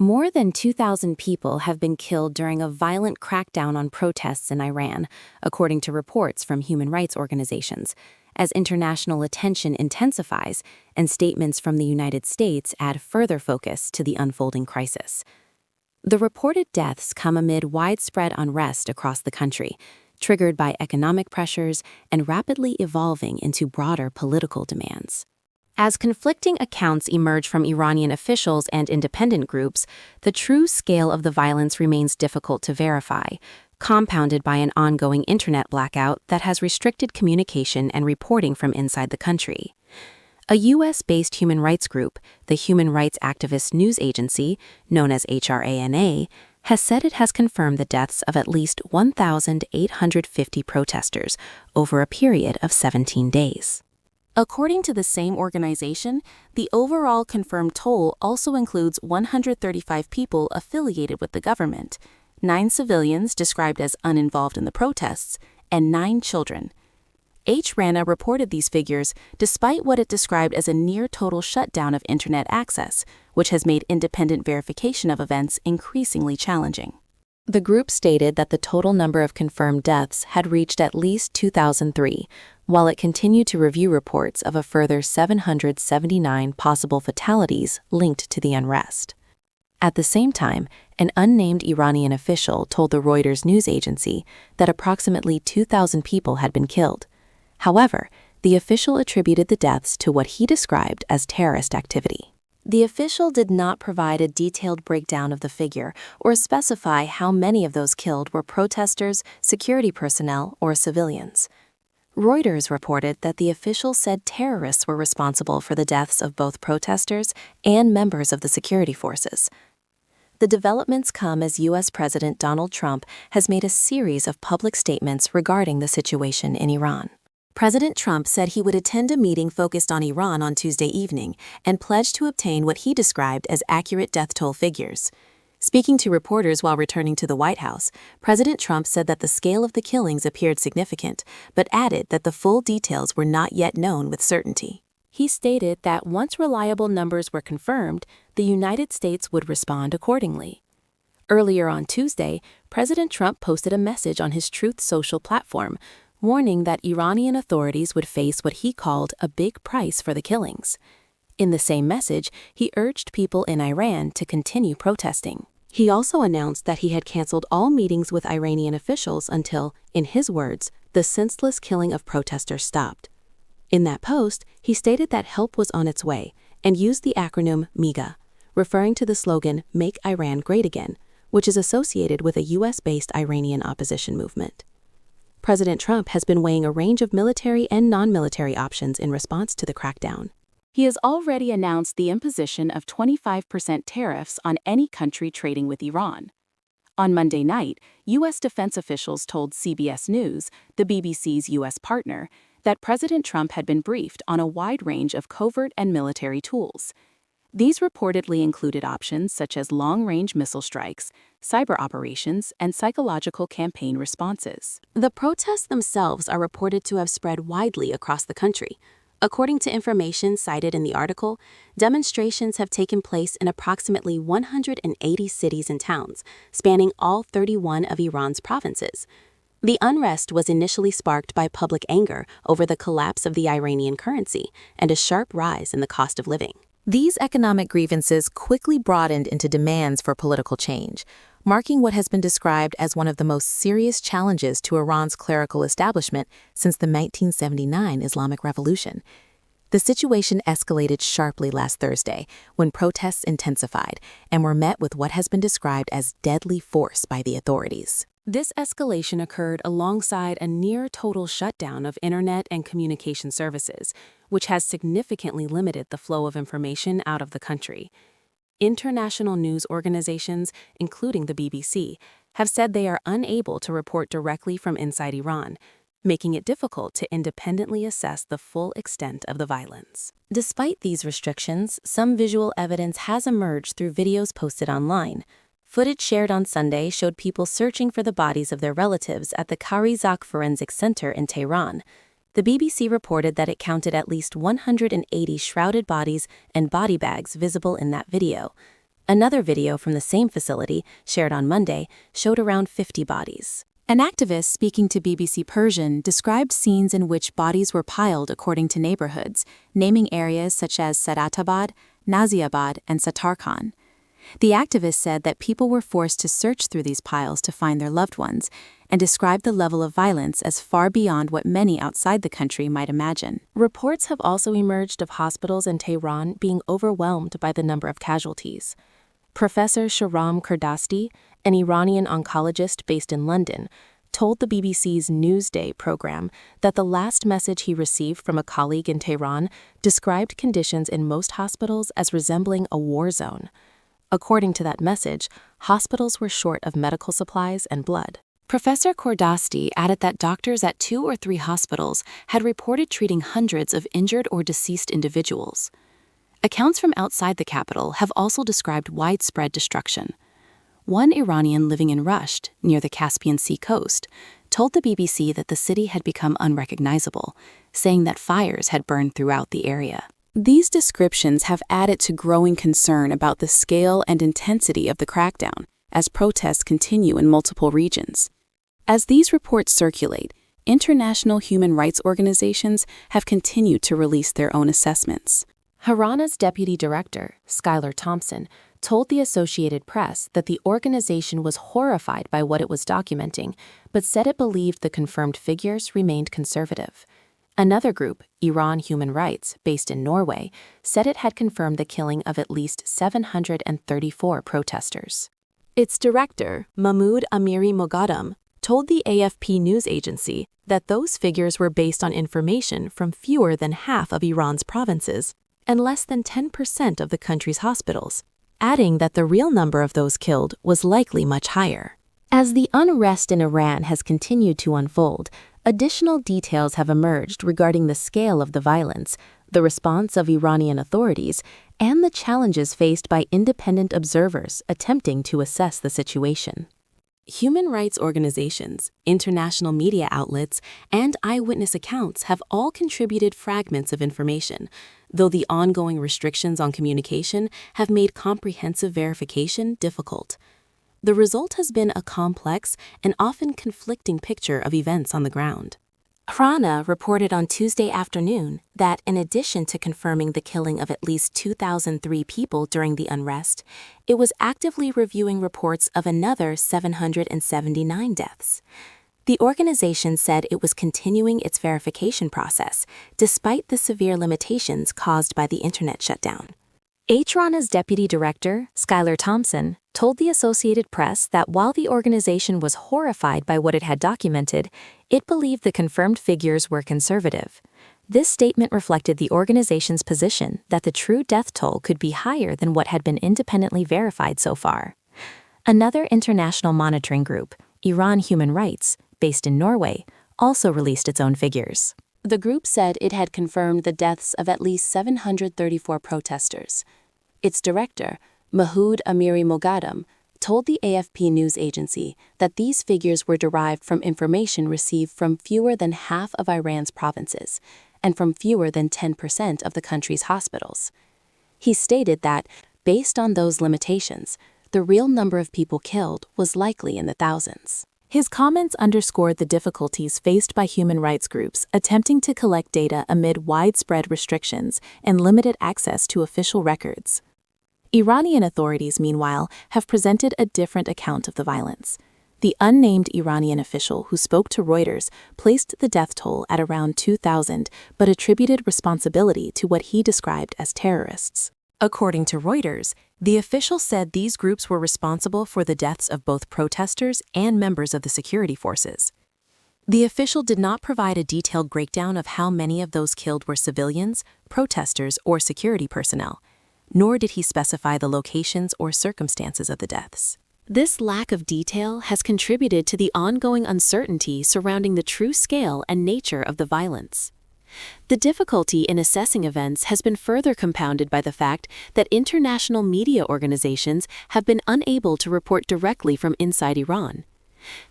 More than 2,000 people have been killed during a violent crackdown on protests in Iran, according to reports from human rights organizations, as international attention intensifies and statements from the United States add further focus to the unfolding crisis. The reported deaths come amid widespread unrest across the country, triggered by economic pressures and rapidly evolving into broader political demands. As conflicting accounts emerge from Iranian officials and independent groups, the true scale of the violence remains difficult to verify, compounded by an ongoing internet blackout that has restricted communication and reporting from inside the country. A U.S.-based human rights group, the Human Rights Activist News Agency, known as HRANA, has said it has confirmed the deaths of at least 1,850 protesters over a period of 17 days. According to the same organization, the overall confirmed toll also includes 135 people affiliated with the government, 9 civilians described as uninvolved in the protests, and 9 children. HRANA reported these figures despite what it described as a near-total shutdown of internet access, which has made independent verification of events increasingly challenging. The group stated that the total number of confirmed deaths had reached at least 2,003, while it continued to review reports of a further 779 possible fatalities linked to the unrest. At the same time, an unnamed Iranian official told the Reuters news agency that approximately 2,000 people had been killed. However, the official attributed the deaths to what he described as terrorist activity. The official did not provide a detailed breakdown of the figure or specify how many of those killed were protesters, security personnel, or civilians. Reuters reported that the official said terrorists were responsible for the deaths of both protesters and members of the security forces. The developments come as U.S. President Donald Trump has made a series of public statements regarding the situation in Iran. President Trump said he would attend a meeting focused on Iran on Tuesday evening and pledged to obtain what he described as accurate death toll figures. Speaking to reporters while returning to the White House, President Trump said that the scale of the killings appeared significant, but added that the full details were not yet known with certainty. He stated that once reliable numbers were confirmed, the United States would respond accordingly. Earlier on Tuesday, President Trump posted a message on his Truth Social platform, warning that Iranian authorities would face what he called a big price for the killings. In the same message, he urged people in Iran to continue protesting. He also announced that he had canceled all meetings with Iranian officials until, in his words, the senseless killing of protesters stopped. In that post, he stated that help was on its way and used the acronym MEGA, referring to the slogan "Make Iran Great Again," which is associated with a U.S.-based Iranian opposition movement. President Trump has been weighing a range of military and non-military options in response to the crackdown. He has already announced the imposition of 25% tariffs on any country trading with Iran. On Monday night, U.S. defense officials told CBS News, the BBC's U.S. partner, that President Trump had been briefed on a wide range of covert and military tools. These reportedly included options such as long-range missile strikes, cyber operations, and psychological campaign responses. The protests themselves are reported to have spread widely across the country. According to information cited in the article, demonstrations have taken place in approximately 180 cities and towns, spanning all 31 of Iran's provinces. The unrest was initially sparked by public anger over the collapse of the Iranian currency and a sharp rise in the cost of living. These economic grievances quickly broadened into demands for political change, marking what has been described as one of the most serious challenges to Iran's clerical establishment since the 1979 Islamic Revolution. The situation escalated sharply last Thursday when protests intensified and were met with what has been described as deadly force by the authorities. This escalation occurred alongside a near-total shutdown of internet and communication services, which has significantly limited the flow of information out of the country. International news organizations, including the BBC, have said they are unable to report directly from inside Iran, making it difficult to independently assess the full extent of the violence. Despite these restrictions, some visual evidence has emerged through videos posted online. Footage shared on Sunday showed people searching for the bodies of their relatives at the Karizak Forensic Center in Tehran. The BBC reported that it counted at least 180 shrouded bodies and body bags visible in that video. Another video from the same facility, shared on Monday, showed around 50 bodies. An activist speaking to BBC Persian described scenes in which bodies were piled according to neighborhoods, naming areas such as Sadatabad, Naziabad, and Satarkhan. The activist said that people were forced to search through these piles to find their loved ones, and described the level of violence as far beyond what many outside the country might imagine. Reports have also emerged of hospitals in Tehran being overwhelmed by the number of casualties. Professor Shahram Kurdasti, an Iranian oncologist based in London, told the BBC's Newsday program that the last message he received from a colleague in Tehran described conditions in most hospitals as resembling a war zone. According to that message, hospitals were short of medical supplies and blood. Professor Kordasti added that doctors at 2 or 3 hospitals had reported treating hundreds of injured or deceased individuals. Accounts from outside the capital have also described widespread destruction. One Iranian living in Rusht, near the Caspian Sea coast, told the BBC that the city had become unrecognizable, saying that fires had burned throughout the area. These descriptions have added to growing concern about the scale and intensity of the crackdown, as protests continue in multiple regions. As these reports circulate, international human rights organizations have continued to release their own assessments. Harana's deputy director, Skylar Thompson, told the Associated Press that the organization was horrified by what it was documenting, but said it believed the confirmed figures remained conservative. Another group, Iran Human Rights, based in Norway, said it had confirmed the killing of at least 734 protesters. Its director, Mahmoud Amiri Moghadam, told the AFP news agency that those figures were based on information from fewer than half of Iran's provinces and less than 10% of the country's hospitals, adding that the real number of those killed was likely much higher. As the unrest in Iran has continued to unfold, additional details have emerged regarding the scale of the violence, the response of Iranian authorities, and the challenges faced by independent observers attempting to assess the situation. Human rights organizations, international media outlets, and eyewitness accounts have all contributed fragments of information, though the ongoing restrictions on communication have made comprehensive verification difficult. The result has been a complex and often conflicting picture of events on the ground. Harana reported on Tuesday afternoon that, in addition to confirming the killing of at least 2,003 people during the unrest, it was actively reviewing reports of another 779 deaths. The organization said it was continuing its verification process, despite the severe limitations caused by the internet shutdown. Harana's deputy director, Skylar Thompson, told the Associated Press that while the organization was horrified by what it had documented, it believed the confirmed figures were conservative. This statement reflected the organization's position that the true death toll could be higher than what had been independently verified so far. Another international monitoring group, Iran Human Rights, based in Norway, also released its own figures. The group said it had confirmed the deaths of at least 734 protesters. Its director, Mahmoud Amiri Moghadam, told the AFP news agency that these figures were derived from information received from fewer than half of Iran's provinces and from fewer than 10% of the country's hospitals. He stated that, based on those limitations, the real number of people killed was likely in the thousands. His comments underscored the difficulties faced by human rights groups attempting to collect data amid widespread restrictions and limited access to official records. Iranian authorities, meanwhile, have presented a different account of the violence. The unnamed Iranian official who spoke to Reuters placed the death toll at around 2,000 but attributed responsibility to what he described as terrorists. According to Reuters, the official said these groups were responsible for the deaths of both protesters and members of the security forces. The official did not provide a detailed breakdown of how many of those killed were civilians, protesters, or security personnel, nor did he specify the locations or circumstances of the deaths. This lack of detail has contributed to the ongoing uncertainty surrounding the true scale and nature of the violence. The difficulty in assessing events has been further compounded by the fact that international media organizations have been unable to report directly from inside Iran.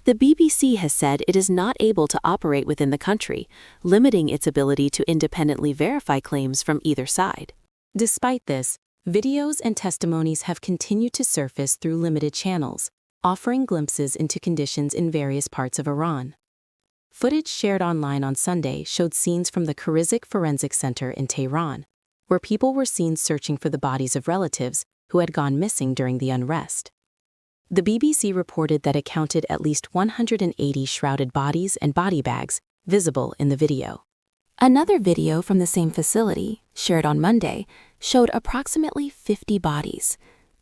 The BBC has said it is not able to operate within the country, limiting its ability to independently verify claims from either side. Despite this, Videos and testimonies have continued to surface through limited channels, offering glimpses into conditions in various parts of Iran. Footage shared online on Sunday showed scenes from the Krizk Forensic Center in Tehran, where people were seen searching for the bodies of relatives who had gone missing during the unrest. The BBC reported that it counted at least 180 shrouded bodies and body bags visible in the video. Another video from the same facility, shared on Monday, showed approximately 50 bodies.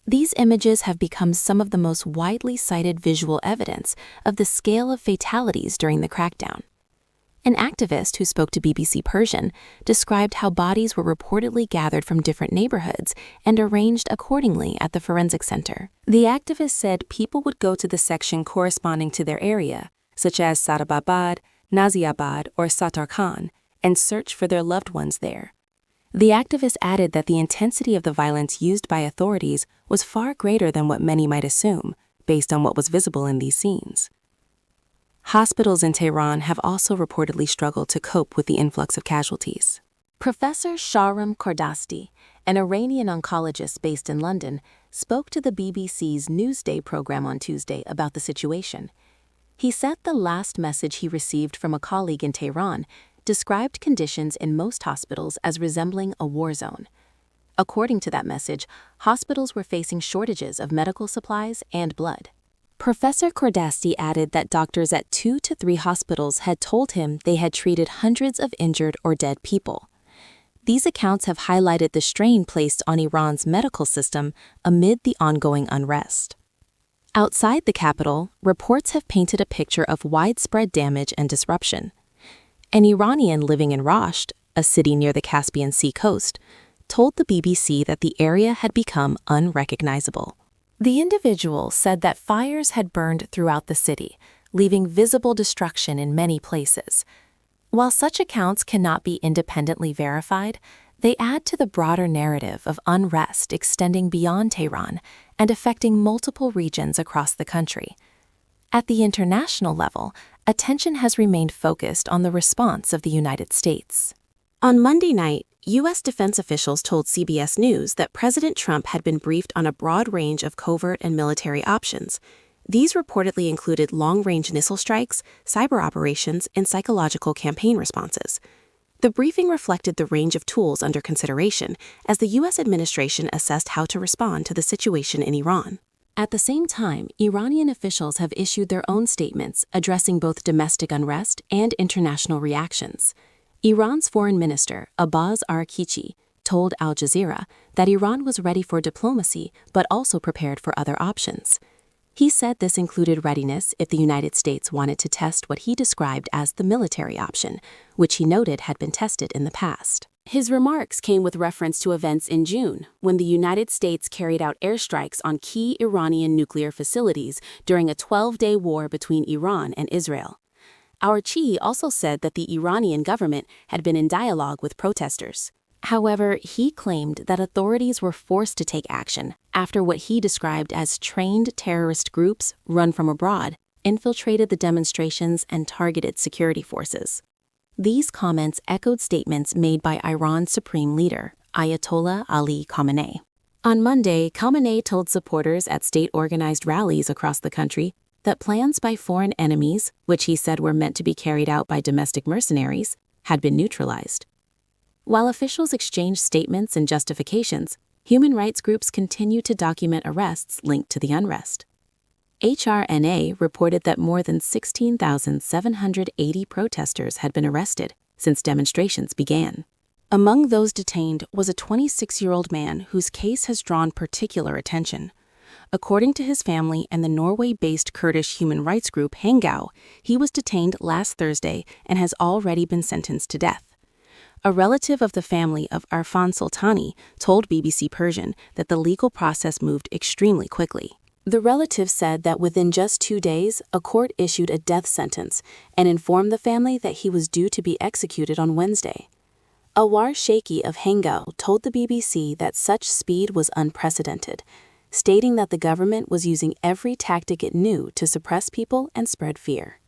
These images have become some of the most widely cited visual evidence of the scale of fatalities during the crackdown. An activist who spoke to BBC Persian described how bodies were reportedly gathered from different neighborhoods and arranged accordingly at the forensic center. The activist said people would go to the section corresponding to their area, such as Sarababad, Naziabad, or Satarkhan, and search for their loved ones there. The activist added that the intensity of the violence used by authorities was far greater than what many might assume, based on what was visible in these scenes. Hospitals in Tehran have also reportedly struggled to cope with the influx of casualties. Professor Shahram Kordasti, an Iranian oncologist based in London, spoke to the BBC's Newsday program on Tuesday about the situation. He said the last message he received from a colleague in Tehran described conditions in most hospitals as resembling a war zone. According to that message, hospitals were facing shortages of medical supplies and blood. Professor Kordasti added that doctors at 2 to 3 hospitals had told him they had treated hundreds of injured or dead people. These accounts have highlighted the strain placed on Iran's medical system amid the ongoing unrest. Outside the capital, reports have painted a picture of widespread damage and disruption. An Iranian living in Rasht, a city near the Caspian Sea coast, told the BBC that the area had become unrecognizable. The individual said that fires had burned throughout the city, leaving visible destruction in many places. While such accounts cannot be independently verified, they add to the broader narrative of unrest extending beyond Tehran and affecting multiple regions across the country. At the international level, attention has remained focused on the response of the United States. On Monday night, U.S. defense officials told CBS News that President Trump had been briefed on a broad range of covert and military options. These reportedly included long-range missile strikes, cyber operations, and psychological campaign responses. The briefing reflected the range of tools under consideration as the U.S. administration assessed how to respond to the situation in Iran. At the same time, Iranian officials have issued their own statements addressing both domestic unrest and international reactions. Iran's foreign minister, Abbas Araghchi, told Al Jazeera that Iran was ready for diplomacy but also prepared for other options. He said this included readiness if the United States wanted to test what he described as the military option, which he noted had been tested in the past. His remarks came with reference to events in June, when the United States carried out airstrikes on key Iranian nuclear facilities during a 12-day war between Iran and Israel. Araghchi also said that the Iranian government had been in dialogue with protesters. However, he claimed that authorities were forced to take action after what he described as trained terrorist groups run from abroad infiltrated the demonstrations and targeted security forces. These comments echoed statements made by Iran's supreme leader, Ayatollah Ali Khamenei. On Monday, Khamenei told supporters at state-organized rallies across the country that plans by foreign enemies, which he said were meant to be carried out by domestic mercenaries, had been neutralized. While officials exchanged statements and justifications, human rights groups continue to document arrests linked to the unrest. HRNA reported that more than 16,780 protesters had been arrested since demonstrations began. Among those detained was a 26-year-old man whose case has drawn particular attention. According to his family and the Norway-based Kurdish human rights group Hengau, he was detained last Thursday and has already been sentenced to death. A relative of the family of Arfan Soltani told BBC Persian that the legal process moved extremely quickly. The relative said that within just 2 days, a court issued a death sentence and informed the family that he was due to be executed on Wednesday. Awar Sheikhi of Hengau told the BBC that such speed was unprecedented, stating that the government was using every tactic it knew to suppress people and spread fear.